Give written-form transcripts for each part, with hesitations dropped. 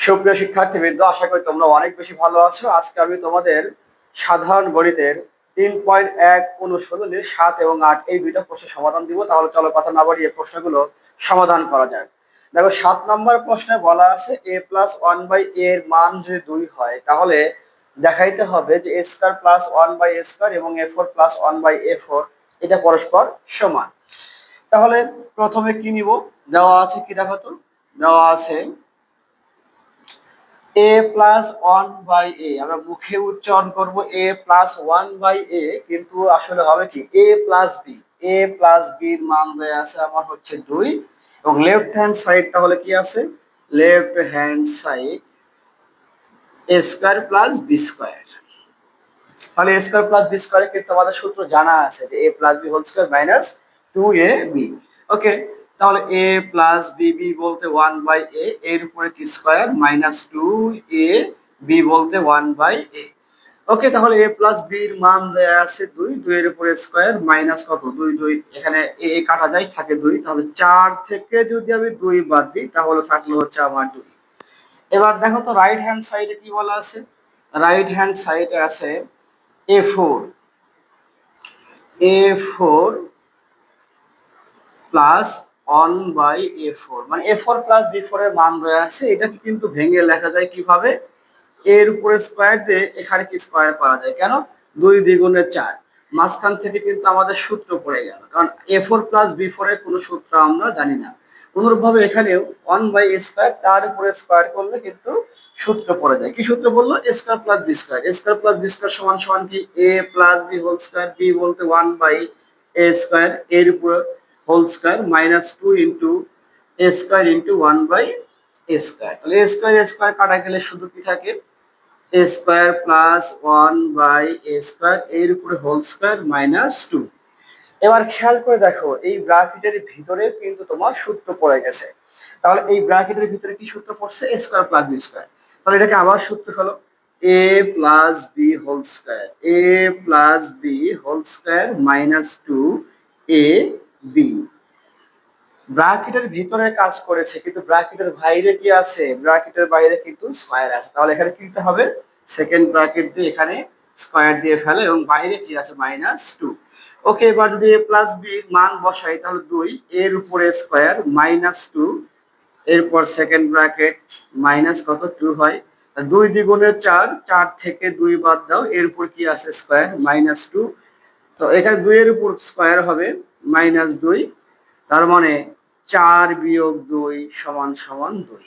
সুপ্রিয় শিক্ষার্থীবৃন্দ, আশা করি তোমরা অনেক বেশি ভালো আছো। আজকে আমি তোমাদের সাধারণ গণিতের 3.1 অনুশীলনীর 7 এবং 8 এই দুইটা প্রশ্নের সমাধান দিব। তাহলে চলো কথা না বাড়িয়ে প্রশ্নগুলো সমাধান করা যায়। দেখো, 7 নম্বর প্রশ্নে বলা আছে a প্লাস 1/a এর মান যদি 2 হয় তাহলে দেখাইতে হবে যে a square plus 1/a square এবং a4 প্লাস 1/a4 এটা পরস্পর সমান। তাহলে প্রথমে কি নিব? দেওয়া আছে কি, দেখো তো, দেওয়া আছে a প্লাস 1/a। আমরা মুখে উচ্চারণ করব a প্লাস 1/a, কিন্তু আসলে হবে কি a plus b। a plus b এর মান দেয়া আছে আমার হচ্ছে 2 এবং লেফট হ্যান্ড সাইড তাহলে কি আছে? Left hand side a square plus b square. তাহলে a square plus b square কিন্তু আমাদের সূত্র জানা আছে যে a plus b whole square minus 2ab। Okay, তাহলে a প্লাস bb বলতে 1/a, এর উপরে কি স্কয়ার মাইনাস 2ab বলতে 1/a। ওকে, তাহলে a প্লাস b এর মান দেয়া আছে 2, 2 এর উপরে স্কয়ার মাইনাস কত 2, 2 এখানে a কাটা যায় থাকে 2, তাহলে 4 থেকে যদি আমি 2 বাদ দিই তাহলে থাকলো হচ্ছে আমার 2। এবার দেখো তো রাইট হ্যান্ড সাইডে কি বলা আছে? রাইট হ্যান্ড সাইডে আছে a4 প্লাস 1/a4, মানে a4 প্লাস b4 এর মান দেয়া আছে। এটাকে কিন্তু ভেঙে লেখা যায় কিভাবে? এর উপরে স্কয়ার দিয়ে এখানে কি স্কয়ার করা যায়, কেন? 2 দ্বিগুণে 4, মাঝখান থেকে কিন্তু আমাদের সূত্র পড়ে গেল, কারণ a4 প্লাস b4 এর কোনো সূত্র আমরা জানি না। অনুরূপভাবে এখানেও 1/a স্কয়ার তার উপরে স্কয়ার করলে কিন্তু সূত্র পড়ে যায়। কি সূত্র বললো? a square plus b square. a square plus b square সমান সমান কি a plus b whole square, b বলতে 1/a স্কয়ার, এর উপরে whole square minus 2 into a square into 1/a square. তাহলে a স্কয়ার কাটা গেলে শুধু কি থাকে? a square plus 1/a square, এর উপরে হোল স্কয়ার মাইনাস 2। এবার খেয়াল করে দেখো, এই ব্র্যাকেটের ভিতরে কিন্তু তোমার সূত্র পড়ে গেছে। তাহলে এই ব্র্যাকেটের ভিতরে কি সূত্র পড়ছে? a square plus b square. তাহলে এটাকে আবার সূত্র ফেলো, a plus b whole square, a plus b whole square minus 2ab। ব্র্যাকেটের ভিতরে কাজ করেছে, কিন্তু ব্র্যাকেটের বাইরে কি আছে? ব্র্যাকেটের বাইরে কিন্তু স্কয়ার আছে। তাহলে এখানে কি দিতে হবে? সেকেন্ড ব্র্যাকেট দিয়ে এখানে স্কয়ার দিয়ে ফেলে এবং বাইরে কি আছে? মাইনাস 2। ওকে, এবার যদি a প্লাস b এর মান বসাই তাহলে 2 এর উপরে স্কয়ার মাইনাস 2, এরপর সেকেন্ড ব্র্যাকেট মাইনাস কত 2 হয়। 2 দ্বিগুণে 4, 4 থেকে 2 বাদ দাও, এর উপর কি আছে? Square minus 2। তো এখানে 2 এর উপর স্কয়ার হবে মাইনাস 2, তার মানে 4 বিয়োগ 2 সমান সমান 2।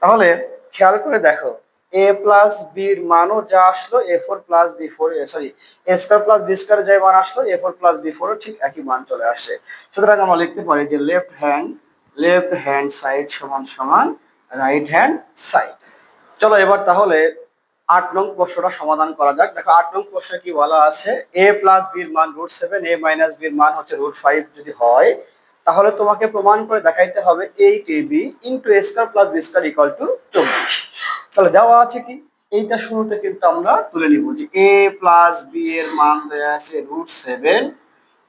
তাহলে খেয়াল করে দেখো, a প্লাস b এর মানও যা আসলো a4 plus b4, sorry a square plus b square যে মান আসলো a4 প্লাস b4 ঠিক একই মান চলে আসছে। সুতরাং আমরা লিখতে পারি যে লেফট হ্যান্ড সাইড সমান সমান রাইট হ্যান্ড সাইড। চলো এবার তাহলে 8 নং প্রশ্নটা সমাধান করা যাক। দেখো 8 নং প্রশ্নে কি বলা আছে? a প্লাস b এর মান √7, a মাইনাস b এর মান হচ্ছে √5 যদি হয় তাহলে তোমাকে প্রমাণ করে দেখাইতে হবে 8ab into a square plus b square equal to 24। তাহলে দেওয়া আছে কি, এইটা শুরুতে কিন্তু আমরা তুলে নিব যে a প্লাস b এর মান দেয়া আছে √7,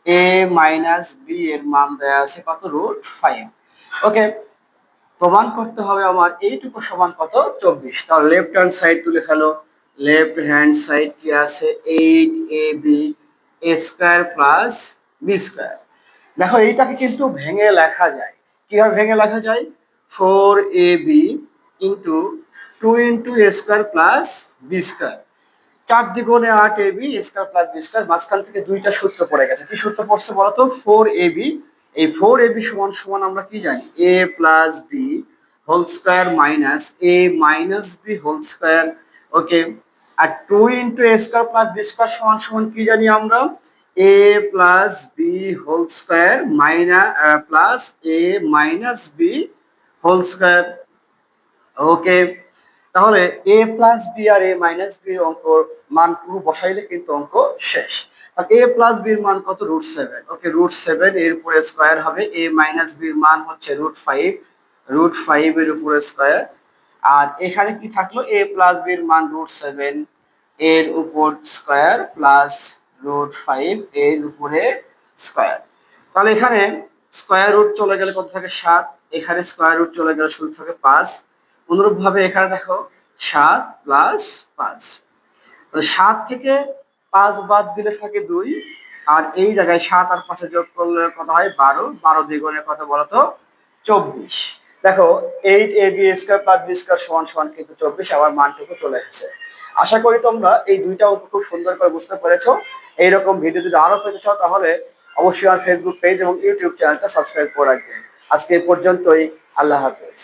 a মাইনাস b এর মান দেয়া আছে কত? √5। ওকে, প্রমাণ করতে হবে আমার এইটুকু সমান কত? 24। তাহলে লেফট হ্যান্ড সাইড তুলে ফেলো। লেফট হ্যান্ড সাইড কি আছে? 8ab a square plus b square. দেখো এইটাকে কিন্তু ভেঙে লেখা যায়। কিভাবে ভেঙে লেখা যায়? 4ab into 2 into a square plus b square. 4 দ্বিগুণে 8ab a square plus b square, মাঝখান থেকে দুইটা সূত্র পড়ে গেছে। কি সূত্র পড়ছে বলতো? 4ab। এই 4ab সমান সমান আমরা কি জানি? a plus b whole square minus a minus b whole square. Okay, আর 2 into a square plus b square সমান সমান কি জানি আমরা? a plus b whole square minus plus a minus b whole square. Okay, তাহলে a plus b আর a minus b এর অঙ্ক মান পুরো বসাইলে কিন্তু অঙ্ক শেষ। আর a প্লাস b এর মান কত? √7। ওকে, √7 এর উপরে স্কয়ার হবে, a মাইনাস b এর মান হচ্ছে √5, √5 এর উপরে স্কয়ার। আর এখানে কি থাকলো? a প্লাস b এর মান √7 এর উপর স্কয়ার প্লাস √5 এর উপরে স্কয়ার। তাহলে এখানে স্কয়ার রুট চলে গেলে কত থাকে? 7, এখানে স্কয়ার রুট চলে গেলে শুধু থাকে 5। অনুরূপভাবে এখানে দেখো 7 প্লাস 5, 7 থেকে 5 বাদ দিলে থাকে 2, আর এই জায়গায় 7 আর 5 যোগ করলে কত হয় 12, 12 দ্বিগুণের কত বলতো 24। দেখো 8ab square plus b square সমান সমান কিন্তু 24, আবার মানটুকু চলে এসেছে। আশা করি তোমরা এই দুইটা অঙ্ক খুব সুন্দর করে বুঝতে পেরেছো। এইরকম ভিডিও যদি আরো পেতে চাও তাহলে অবশ্যই আমার ফেসবুক পেজ এবং ইউটিউব চ্যানেলটা সাবস্ক্রাইব করে রাখবে। আজকে এই পর্যন্তই, আল্লাহ হাফেজ।